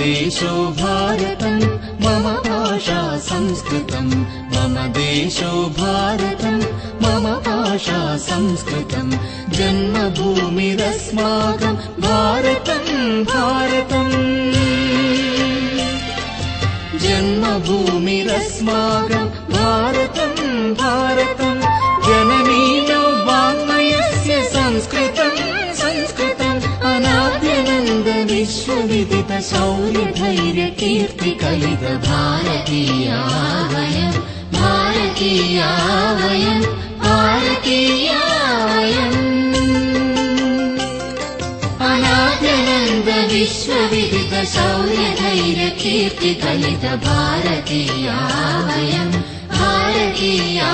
देशो भारतम् मम भाषा संस्कृतम् मम देशो भारतम् मम भाषा संस्कृतम् जन्मभूमिरस्माकम् भारतम् भारतम् जन्मभूमिरस्माकम् भारतम् भारतम् जननीयो वाङ्मयस्य संस्कृतम् संस्कृतम् अनाद्यनन्द विश्वविदित शौर्य धैर्य कीर्ति कलित भारतीया वयम् भारतीया वयम् भारतीया वयम् अनाद्यनन्द विश्वविदित शौर्य धैर्य कीर्ति कलित भारतीया वयम् भारतीया